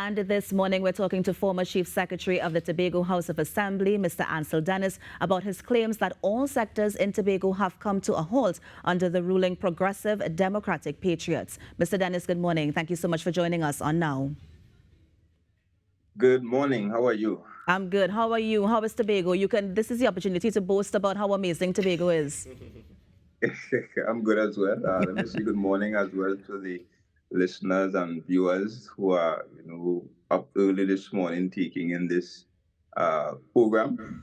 And this morning, we're talking to former Chief Secretary of the Tobago House of Assembly, Mr. Ancil Dennis, about his claims that all sectors in Tobago have come to a halt under the ruling Progressive Democratic Patriots. Mr. Dennis, good morning. Thank you so much for joining us on Now. Good morning. How are you? I'm good. How are you? How is Tobago? This is the opportunity to boast about how amazing Tobago is. I'm good as well. Let me say good morning as well to the listeners and viewers who are, up early this morning taking in this program.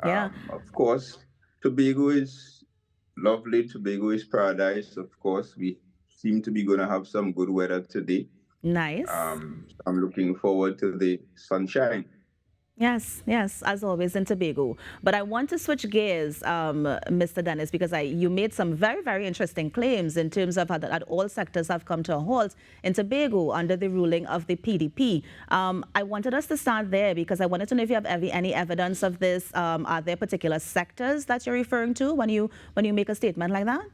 Yeah. Of course, Tobago is lovely. Tobago is paradise. Of course, we seem to be going to have some good weather today. Nice. I'm looking forward to the sunshine. Yes, as always in Tobago. But I want to switch gears, Mr. Dennis, because you made some very, very interesting claims in terms of that all sectors have come to a halt in Tobago under the ruling of the PDP. I wanted us to start there because I wanted to know if you have any evidence of this. Are there particular sectors that you're referring to when you make a statement like that?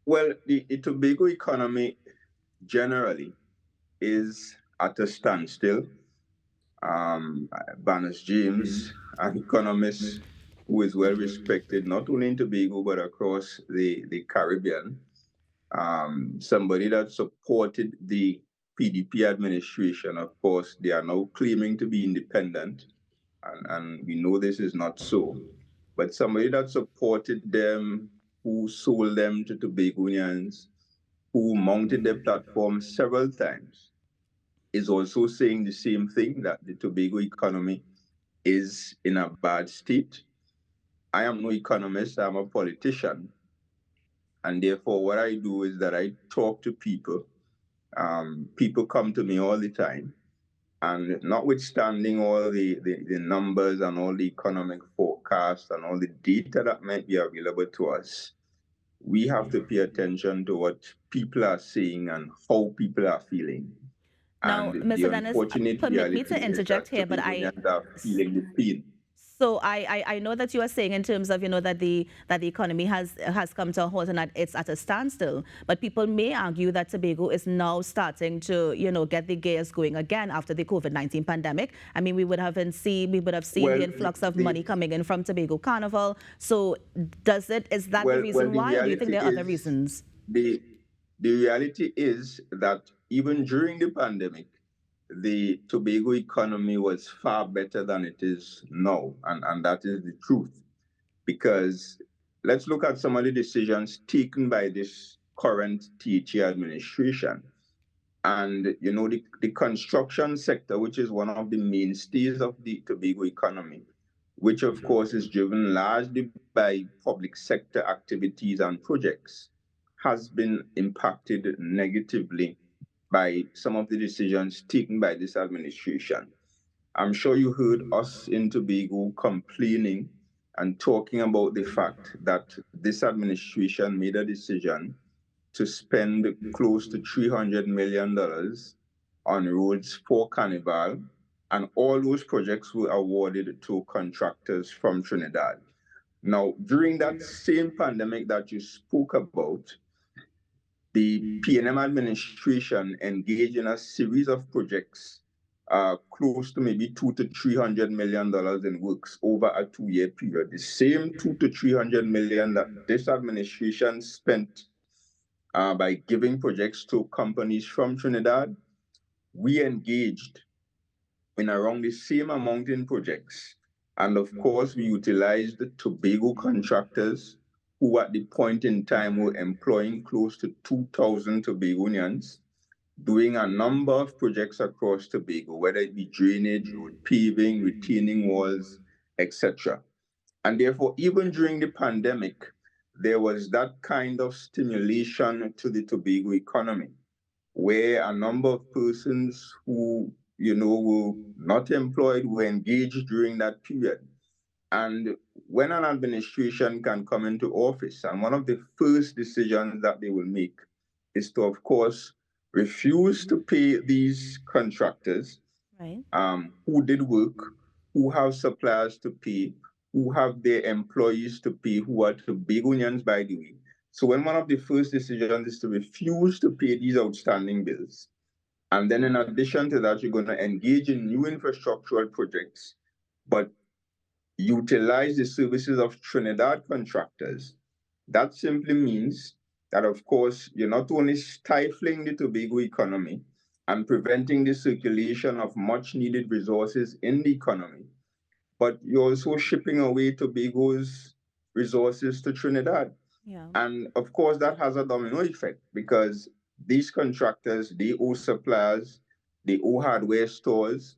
Well, the Tobago economy generally is at a standstill. Barnes James, an economist who is well respected not only in Tobago but across the Caribbean, somebody that supported the PDP administration. Of course, they are now claiming to be independent, and we know this is not so. But somebody that supported them, who sold them to Tobagonians, who mounted their platform several times, is also saying the same thing, that the Tobago economy is in a bad state. I am no economist, I'm a politician. And therefore, what I do is that I talk to people. People come to me all the time. And notwithstanding all the numbers and all the economic forecasts and all the data that might be available to us, we have to pay attention to what people are saying and how people are feeling. Now, And the Mr. Dennis, unfortunate permit me reality to is interject that here, but Tobagonians are feeling the pain. So I know that you are saying in terms of that the economy has come to a halt and that it's at a standstill. But people may argue that Tobago is now starting to get the gears going again after the COVID-19 pandemic. I mean, we would have seen Well, the influx of money coming in from Tobago Carnival. So is that the well, reason the why, or do you think reality there are other is reasons? the the reality is that even during the pandemic, the Tobago economy was far better than it is now, and that is the truth. Because let's look at some of the decisions taken by this current THA administration. And the construction sector, which is one of the mainstays of the Tobago economy, which of course is driven largely by public sector activities and projects, has been impacted negatively by some of the decisions taken by this administration. I'm sure you heard us in Tobago complaining and talking about the fact that this administration made a decision to spend close to $300 million on roads for Carnival, and all those projects were awarded to contractors from Trinidad. Now, during that same pandemic that you spoke about, the PNM administration engaged in a series of projects, close to maybe $200 to $300 million in works over a 2-year period. The same $200 to $300 million that this administration spent by giving projects to companies from Trinidad, we engaged in around the same amount in projects. And of course, we utilized the Tobago contractors who at the point in time were employing close to 2,000 Tobagonians, doing a number of projects across Tobago, whether it be drainage, road paving, retaining walls, etc. And therefore, even during the pandemic, there was that kind of stimulation to the Tobago economy, where a number of persons who, were not employed were engaged during that period. And when an administration can come into office, and one of the first decisions that they will make is to, of course, refuse to pay these contractors, Right. who did work, who have suppliers to pay, who have their employees to pay, who are Tobagonians, by the way. So when one of the first decisions is to refuse to pay these outstanding bills, And then in addition to that, you're going to engage in new infrastructural projects, but utilize the services of Trinidad contractors. That simply means that, of course, you're not only stifling the Tobago economy and preventing the circulation of much needed resources in the economy, but you're also shipping away Tobago's resources to Trinidad. Yeah. And of course, that has a domino effect because these contractors, they owe suppliers, they owe hardware stores,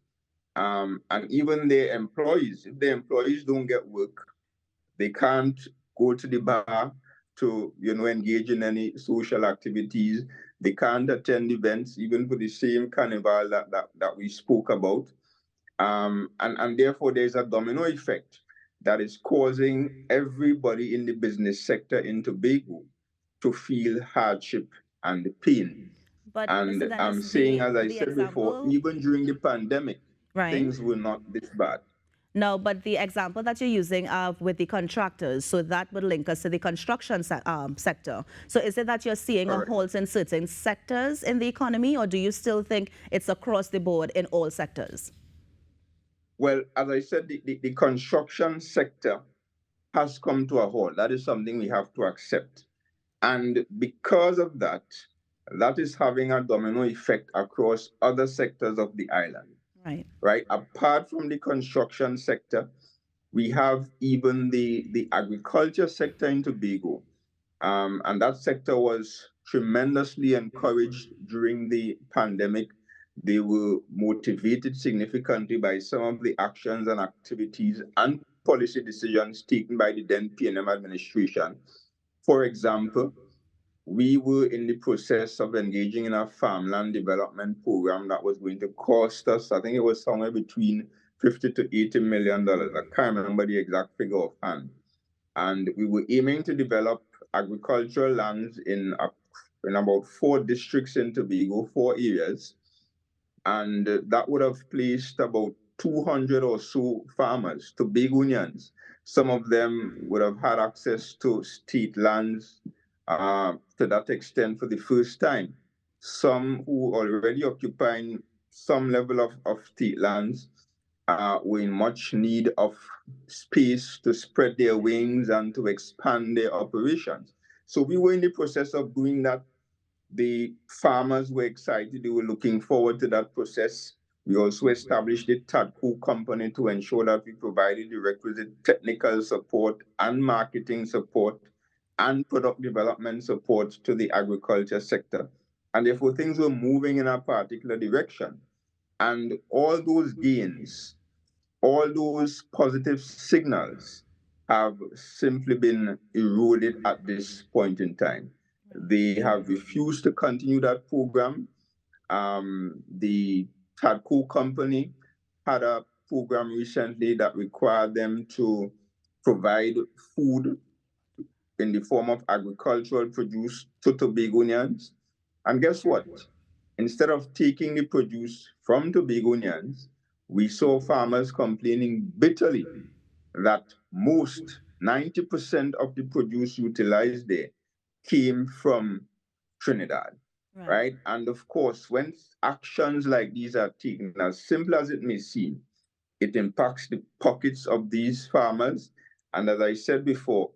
and even their employees. If the employees don't get work, they can't go to the bar to engage in any social activities. They can't attend events, even for the same carnival that we spoke about. And therefore, there's a domino effect that is causing everybody in the business sector in Tobago to feel hardship and pain. But Mr. And I'm Dennis, saying, as I the said before, example, even during the pandemic, right? things were not this bad. No, but the example that you're using of with the contractors, so that would link us to the construction sector. So is it that you're seeing a Correct. halt in certain sectors in the economy, or do you still think it's across the board in all sectors? Well, as I said, the construction sector has come to a halt. That is something we have to accept. And because of that, that is having a domino effect across other sectors of the island, Right. right? Apart from the construction sector, we have even the agriculture sector in Tobago. And that sector was tremendously encouraged during the pandemic. They were motivated significantly by some of the actions and activities and policy decisions taken by the then PNM administration. For example, we were in the process of engaging in a farmland development program that was going to cost us, I think it was somewhere between 50 to 80 million dollars. I can't remember the exact figure offhand. And we were aiming to develop agricultural lands in about 4 districts in Tobago, 4 areas, and that would have placed about 200 or so farmers, Tobagonians. Some of them would have had access to state lands to that extent for the first time. Some who already occupying some level of state lands were in much need of space to spread their wings and to expand their operations. So we were in the process of doing that. The farmers were excited. They were looking forward to that process. We also established the TADCO company to ensure that we provided the requisite technical support and marketing support and product development support to the agriculture sector. And therefore, things were moving in a particular direction. And all those gains, all those positive signals have simply been eroded at this point in time. They have refused to continue that program. The TADCO company had a program recently that required them to provide food in the form of agricultural produce to Tobagonians. And guess what? Instead of taking the produce from Tobagonians, we saw farmers complaining bitterly that most 90% of the produce utilized there came from Trinidad, right? And of course, when actions like these are taken, as simple as it may seem, it impacts the pockets of these farmers. And as I said before,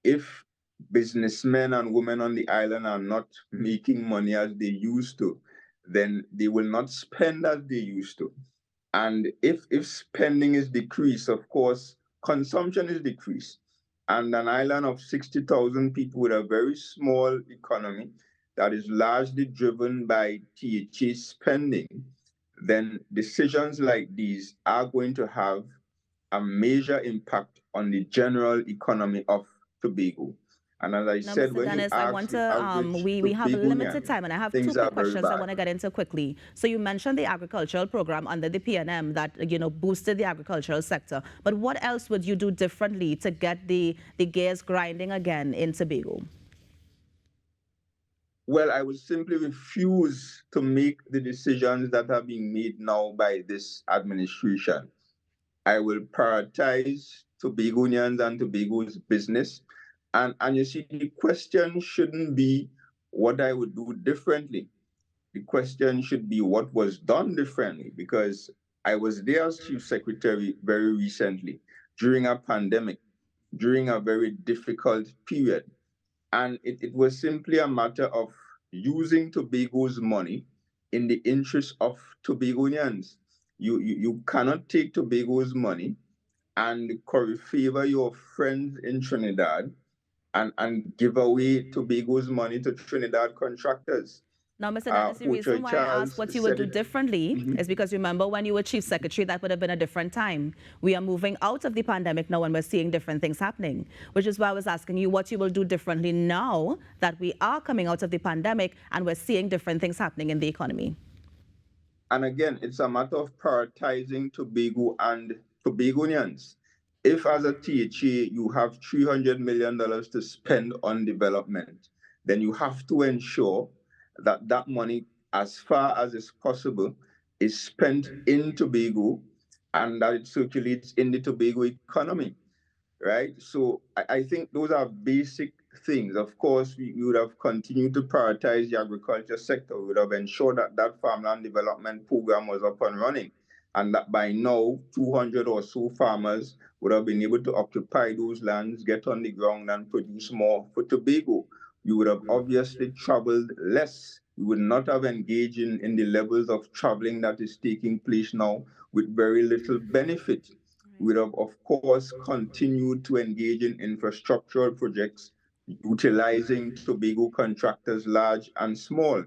if businessmen and women on the island are not making money as they used to, then they will not spend as they used to. And if spending is decreased, of course, consumption is decreased. And an island of 60,000 people with a very small economy that is largely driven by THA spending, then decisions like these are going to have a major impact on the general economy of Tobago. And as I Now, said, Mr. when you Dennis, I ask want the to, average we have limited Tobagonian, time, and I have two things are quick very questions I bad. want to get into quickly. So you mentioned the agricultural program under the PNM that, boosted the agricultural sector. But what else would you do differently to get the gears grinding again in Tobago? Well, I would simply refuse to make the decisions that are being made now by this administration. I will prioritize Tobagonians and Tobago's business. And you see, the question shouldn't be what I would do differently. The question should be what was done differently, because I was there as chief secretary very recently during a pandemic, during a very difficult period. And it was simply a matter of using Tobago's money in the interest of Tobagonians. You cannot take Tobago's money and curry favor your friends in Trinidad and give away Tobago's money to Trinidad contractors. Now, Mr. Dennis, the Poacher reason why I asked Charles what you would said do it. differently Mhm. is because remember when you were chief secretary, that would have been a different time. We are moving out of the pandemic now and we're seeing different things happening, which is why I was asking you what you will do differently now that we are coming out of the pandemic and we're seeing different things happening in the economy. And again, it's a matter of prioritizing Tobago and Tobagonians. If, as a THA, you have $300 million to spend on development, then you have to ensure that that money, as far as is possible, is spent in Tobago and that it circulates in the Tobago economy, right? So I think those are basic things. Of course, we would have continued to prioritize the agriculture sector. We would have ensured that that farmland development program was up and running, and that by now 200 or so farmers would have been able to occupy those lands, get on the ground, and produce more for Tobago. We would have obviously traveled less. We would not have engaged in the levels of traveling that is taking place now with very little benefit. We have, of course, continued to engage in infrastructural projects, utilizing Tobago contractors large and small.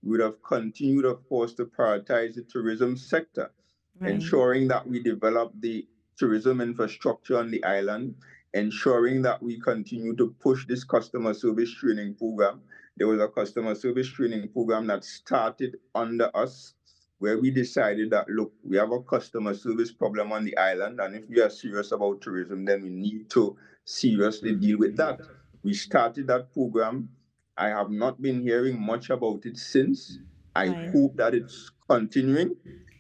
We would have continued, of course, to prioritize the tourism sector, Right. ensuring that we develop the tourism infrastructure on the island, ensuring that we continue to push this customer service training program. There was a customer service training program that started under us where we decided that, look, we have a customer service problem on the island, and if we are serious about tourism, then we need to seriously deal with that. We started that program. I have not been hearing much about it since. I Right. hope that it's continuing.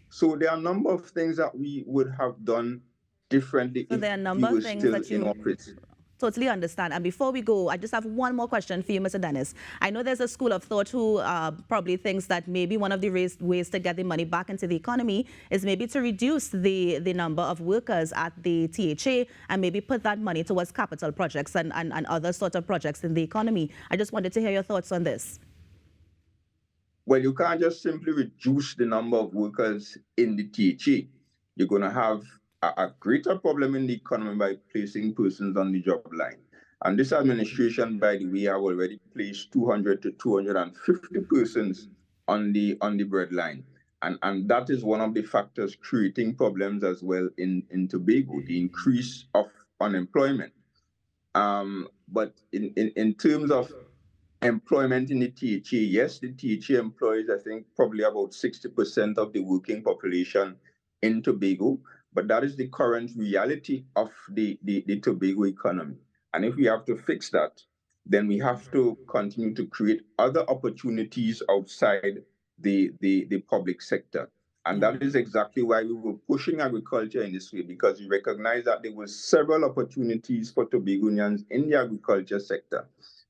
So there are a number of things that we would have done differently So if there are a we number of were things still that in you office. totally understand. And before we go, I just have one more question for you, Mr. Dennis. I know there's a school of thought who probably thinks that maybe one of the ways to get the money back into the economy is maybe to reduce the number of workers at the THA and maybe put that money towards capital projects and other sort of projects in the economy. I just wanted to hear your thoughts on this. Well, you can't just simply reduce the number of workers in the THA. You're going to have a greater problem in the economy by placing persons on the job line. And this administration, by the way, have already placed 200 to 250 persons on the bread line. And that is one of the factors creating problems as well in Tobago, the increase of unemployment. But in terms of employment in the THA, yes, the THA employs, I think, probably about 60% of the working population in Tobago, but that is the current reality of the Tobago economy. And if we have to fix that, then we have to continue to create other opportunities outside the public sector. And Yeah. that is exactly why we were pushing agriculture in this way, because we recognize that there were several opportunities for Tobagonians in the agriculture sector.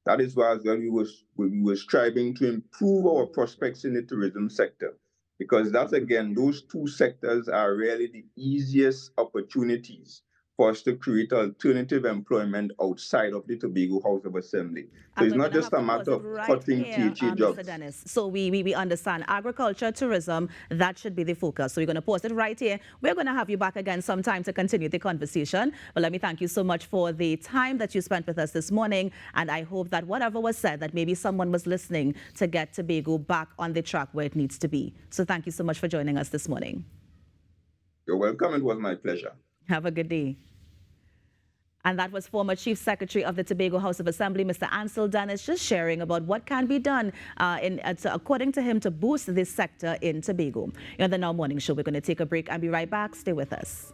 That is why as well we were striving to improve our prospects in the tourism sector, because that's again those two sectors are really the easiest opportunities for us to create alternative employment outside of the Tobago House of Assembly. So And it's we're going not to just have a to pause matter it of right cutting here, THA Mr. jobs. Dennis. So we understand agriculture, tourism, that should be the focus. So we're going to pause it right here. We're going to have you back again sometime to continue the conversation. But let me thank you so much for the time that you spent with us this morning. And I hope that whatever was said, that maybe someone was listening to get Tobago back on the track where it needs to be. So thank you so much for joining us this morning. You're welcome. It was my pleasure. Have a good day. And that was former Chief Secretary of the Tobago House of Assembly, Mr. Ancil Dennis, just sharing about what can be done, according to him, to boost this sector in Tobago. On the Now Morning Show, we're going to take a break and be right back. Stay with us.